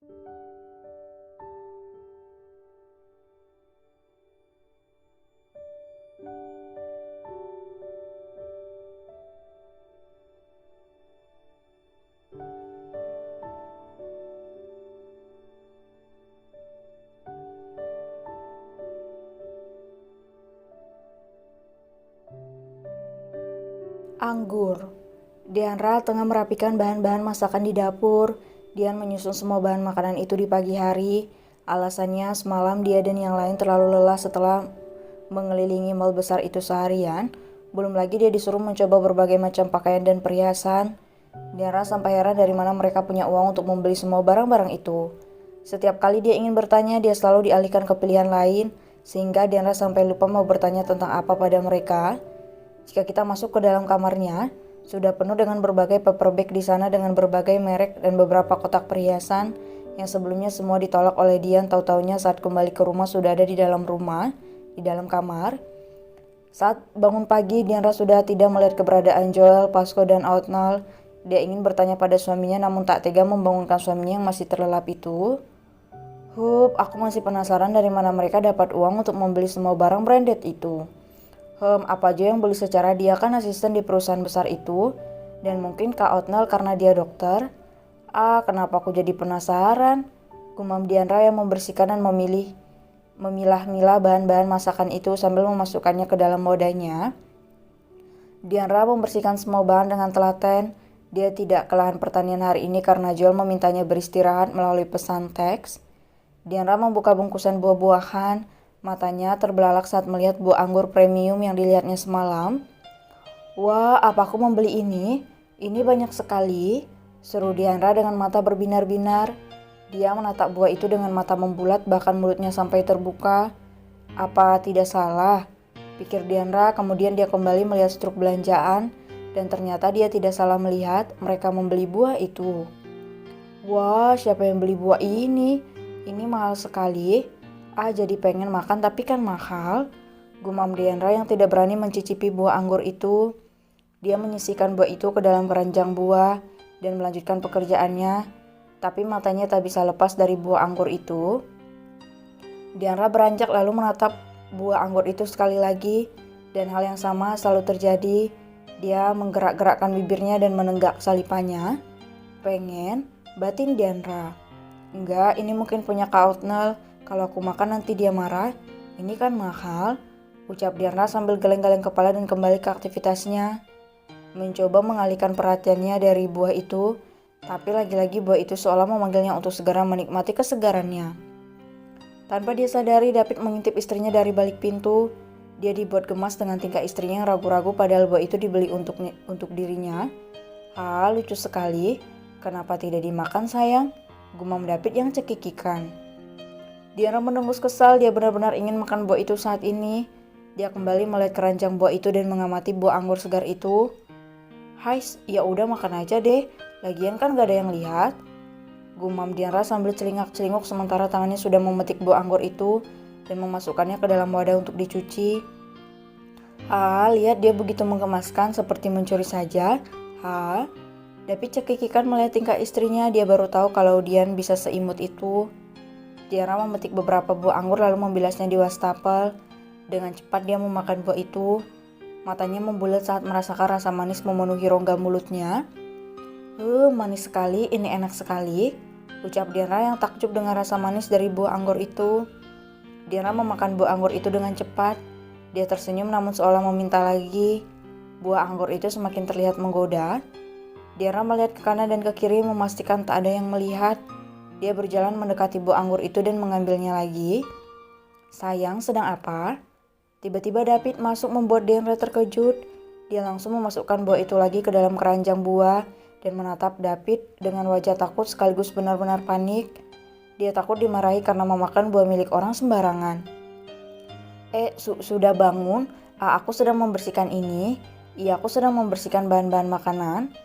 Anggur. Dianra tengah merapikan bahan-bahan masakan di dapur. Dian menyusun semua bahan makanan itu di pagi hari. Alasannya semalam dia dan yang lain terlalu lelah setelah mengelilingi mal besar itu seharian. Belum lagi dia disuruh mencoba berbagai macam pakaian dan perhiasan. Dianra sampai heran dari mana mereka punya uang untuk membeli semua barang-barang itu. Setiap kali dia ingin bertanya, dia selalu dialihkan ke pilihan lain, sehingga Dianra sampai lupa mau bertanya tentang apa pada mereka. Jika kita masuk ke dalam kamarnya, sudah penuh dengan berbagai paper bag di sana dengan berbagai merek dan beberapa kotak perhiasan yang sebelumnya semua ditolak oleh Dian. Tahu-taunya saat kembali ke rumah sudah ada di dalam rumah, di dalam kamar. Saat bangun pagi, Dianra sudah tidak melihat keberadaan Joel, Pasco, dan Outnall. Dia ingin bertanya pada suaminya namun tak tega membangunkan suaminya yang masih terlelap itu. Aku masih penasaran dari mana mereka dapat uang untuk membeli semua barang branded itu. Apa aja yang beli secara dia kan asisten di perusahaan besar itu. Dan mungkin Kak Outnell karena dia dokter. Kenapa aku jadi penasaran? Gumam Dianra yang membersihkan dan memilah-milah bahan-bahan masakan itu sambil memasukkannya ke dalam wadahnya. Dianra membersihkan semua bahan dengan telaten. Dia tidak ke lahan pertanian hari ini karena Joel memintanya beristirahat melalui pesan teks. Dianra membuka bungkusan buah-buahan. Matanya terbelalak saat melihat buah anggur premium yang dilihatnya semalam. Wah, apa aku membeli ini? Ini banyak sekali, seru Dianra dengan mata berbinar-binar. Dia menatap buah itu dengan mata membulat, bahkan mulutnya sampai terbuka. Apa tidak salah? Pikir Dianra, kemudian dia kembali melihat struk belanjaan, dan ternyata dia tidak salah melihat mereka membeli buah itu. Wah, siapa yang beli buah ini? Ini mahal sekali. Jadi pengen makan tapi kan mahal. Gumam Dianra yang tidak berani mencicipi buah anggur itu. Dia menyisihkan buah itu ke dalam keranjang buah dan melanjutkan pekerjaannya. Tapi matanya tak bisa lepas dari buah anggur itu. Dianra beranjak lalu menatap buah anggur itu sekali lagi. Dan hal yang sama selalu terjadi. Dia menggerak-gerakkan bibirnya dan menenggak salipannya. Pengen, batin Dianra. Enggak, ini mungkin punya Kak Outnell. Kalau aku makan nanti dia marah. Ini kan mahal, ucap Dianra sambil geleng-geleng kepala dan kembali ke aktivitasnya. Mencoba mengalihkan perhatiannya dari buah itu, tapi lagi-lagi buah itu seolah memanggilnya untuk segera menikmati kesegarannya. Tanpa dia sadari, David mengintip istrinya dari balik pintu. Dia dibuat gemas dengan tingkah istrinya yang ragu-ragu padahal buah itu dibeli untuk dirinya. Lucu sekali. Kenapa tidak dimakan sayang? Gumam David yang cekikikan. Dianra menembus kesal, dia benar-benar ingin makan buah itu saat ini. Dia kembali melihat keranjang buah itu dan mengamati buah anggur segar itu. Ya udah makan aja deh, lagian kan gak ada yang lihat. Gumam Dianra sambil celingak-celinguk sementara tangannya sudah memetik buah anggur itu dan memasukkannya ke dalam wadah untuk dicuci. Lihat dia begitu menggemaskan seperti mencuri saja. David cekikikan melihat tingkah istrinya, dia baru tahu kalau Dian bisa seimut itu. Dianra memetik beberapa buah anggur lalu membilasnya di wastafel. Dengan cepat dia memakan buah itu. Matanya membulat saat merasakan rasa manis memenuhi rongga mulutnya. Manis sekali, ini enak sekali, ucap Dianra yang takjub dengan rasa manis dari buah anggur itu. Dianra memakan buah anggur itu dengan cepat. Dia tersenyum namun seolah meminta lagi. Buah anggur itu semakin terlihat menggoda. Dianra melihat ke kanan dan ke kiri memastikan tak ada yang melihat. Dia berjalan mendekati buah anggur itu dan mengambilnya lagi. Sayang, sedang apa? Tiba-tiba David masuk membuat Dianra terkejut. Dia langsung memasukkan buah itu lagi ke dalam keranjang buah dan menatap David dengan wajah takut sekaligus benar-benar panik. Dia takut dimarahi karena memakan buah milik orang sembarangan. Sudah bangun? Aku sedang membersihkan ini. Iya, aku sedang membersihkan bahan-bahan makanan,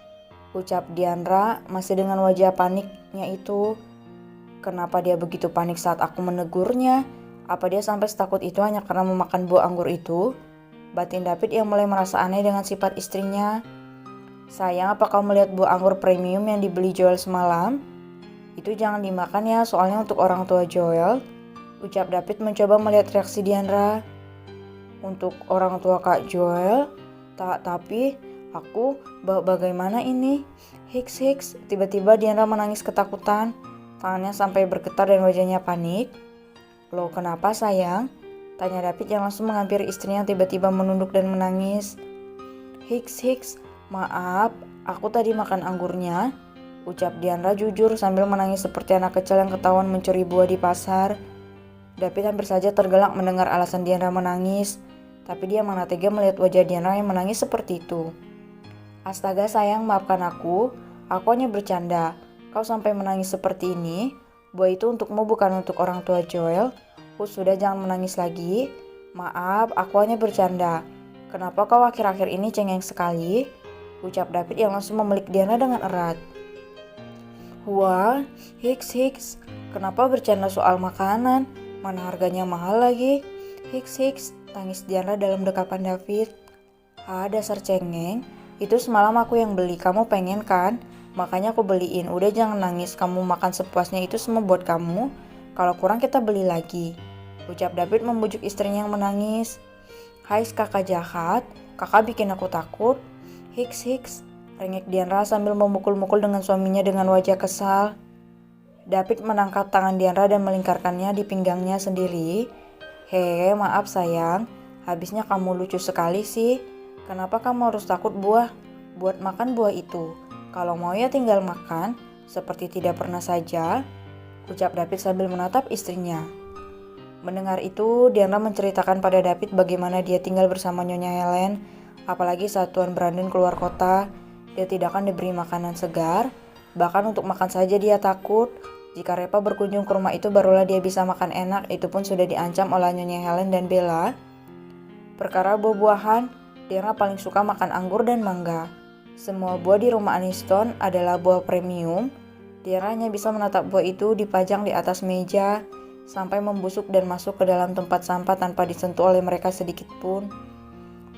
ucap Dianra masih dengan wajah paniknya itu. Kenapa dia begitu panik saat aku menegurnya? Apa dia sampai setakut itu hanya karena memakan buah anggur itu? Batin David yang mulai merasa aneh dengan sifat istrinya. Sayang, apa kau melihat buah anggur premium yang dibeli Joel semalam? Itu jangan dimakan ya, soalnya untuk orang tua Joel, ucap David mencoba melihat reaksi Diandra. Untuk orang tua Kak Joel, tapi aku bagaimana ini? Hiks, tiba-tiba Diandra menangis ketakutan, tangannya sampai bergetar dan wajahnya panik. Loh kenapa sayang? Tanya David yang langsung menghampiri istrinya yang tiba-tiba menunduk dan menangis. Hiks, maaf, aku tadi makan anggurnya, ucap Diandra jujur sambil menangis seperti anak kecil yang ketahuan mencuri buah di pasar. David hampir saja tergelak mendengar alasan Diandra menangis, tapi dia mana tega melihat wajah Diandra yang menangis seperti itu. Astaga sayang, maafkan aku hanya bercanda. Kau sampai menangis seperti ini, buah itu untukmu bukan untuk orang tua Joel. Sudah jangan menangis lagi. Maaf, aku hanya bercanda. Kenapa kau akhir-akhir ini cengeng sekali? Ucap David yang langsung memeluk Diandra dengan erat. Wah, Hiks, kenapa bercanda soal makanan? Mana harganya mahal lagi? Hiks, tangis Diandra dalam dekapan David. Dasar cengeng, itu semalam aku yang beli, kamu pengen kan? Makanya aku beliin, udah jangan nangis, kamu makan sepuasnya, itu semua buat kamu. Kalau kurang kita beli lagi, ucap David membujuk istrinya yang menangis. Hai kakak jahat, kakak bikin aku takut. Hiks, rengek Diandra sambil memukul-mukul dengan suaminya dengan wajah kesal. David menangkap tangan Diandra dan melingkarkannya di pinggangnya sendiri. Maaf sayang, habisnya kamu lucu sekali sih. Kenapa kamu harus takut buat makan buah itu? Kalau mau ya tinggal makan, seperti tidak pernah saja, ucap David sambil menatap istrinya. Mendengar itu, Diandra menceritakan pada David bagaimana dia tinggal bersama Nyonya Helen, apalagi saat Tuan Brandon keluar kota, dia tidak akan diberi makanan segar, bahkan untuk makan saja dia takut. Jika Reva berkunjung ke rumah itu barulah dia bisa makan enak, itu pun sudah diancam oleh Nyonya Helen dan Bella. Perkara buah-buahan, Diandra paling suka makan anggur dan mangga. Semua buah di rumah Aniston adalah buah premium. Diandra hanya bisa menatap buah itu dipajang di atas meja, sampai membusuk dan masuk ke dalam tempat sampah tanpa disentuh oleh mereka sedikit pun.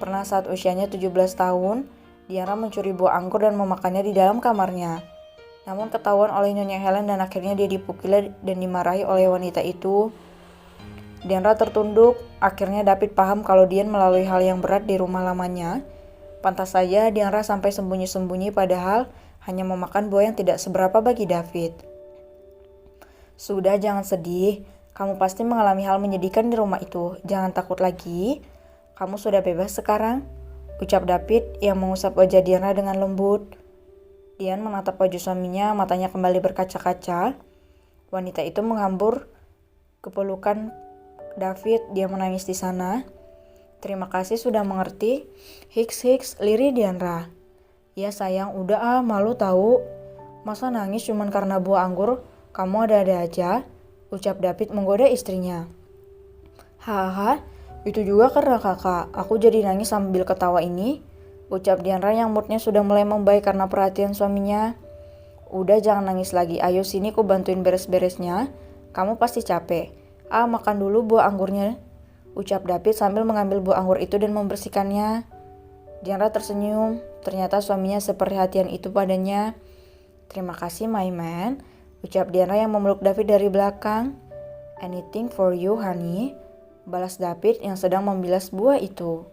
Pernah saat usianya 17 tahun, Diandra mencuri buah anggur dan memakannya di dalam kamarnya. Namun ketahuan oleh Nyonya Helen dan akhirnya dia dipukuli dan dimarahi oleh wanita itu. Diandra tertunduk, akhirnya David paham kalau Dian melalui hal yang berat di rumah lamanya. Pantas saja Diandra sampai sembunyi-sembunyi padahal hanya memakan buah yang tidak seberapa bagi David. Sudah jangan sedih, kamu pasti mengalami hal menyedihkan di rumah itu, jangan takut lagi. Kamu sudah bebas sekarang, ucap David yang mengusap wajah Diandra dengan lembut. Dian menatap wajah suaminya, matanya kembali berkaca-kaca. Wanita itu menghambur ke pelukan David, dia menangis di sana. Terima kasih sudah mengerti. Hiks, lirih Diandra. Ya sayang, udah malu tahu. Masa nangis cuman karena buah anggur, kamu ada-ada aja, ucap David menggoda istrinya. Haha, itu juga karena kakak, aku jadi nangis sambil ketawa ini, ucap Diandra yang moodnya sudah mulai membaik karena perhatian suaminya. Udah jangan nangis lagi, ayo sini ku bantuin beres-beresnya, kamu pasti capek. Makan dulu buah anggurnya, ucap David sambil mengambil buah anggur itu dan membersihkannya. Diandra tersenyum, ternyata suaminya seperhatian itu padanya. Terima kasih my man, ucap Diandra yang memeluk David dari belakang. Anything for you honey, balas David yang sedang membilas buah itu.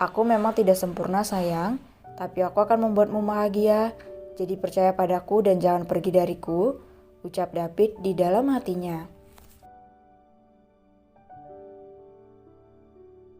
Aku memang tidak sempurna sayang, tapi aku akan membuatmu bahagia. Jadi percaya padaku dan jangan pergi dariku, ucap David di dalam hatinya.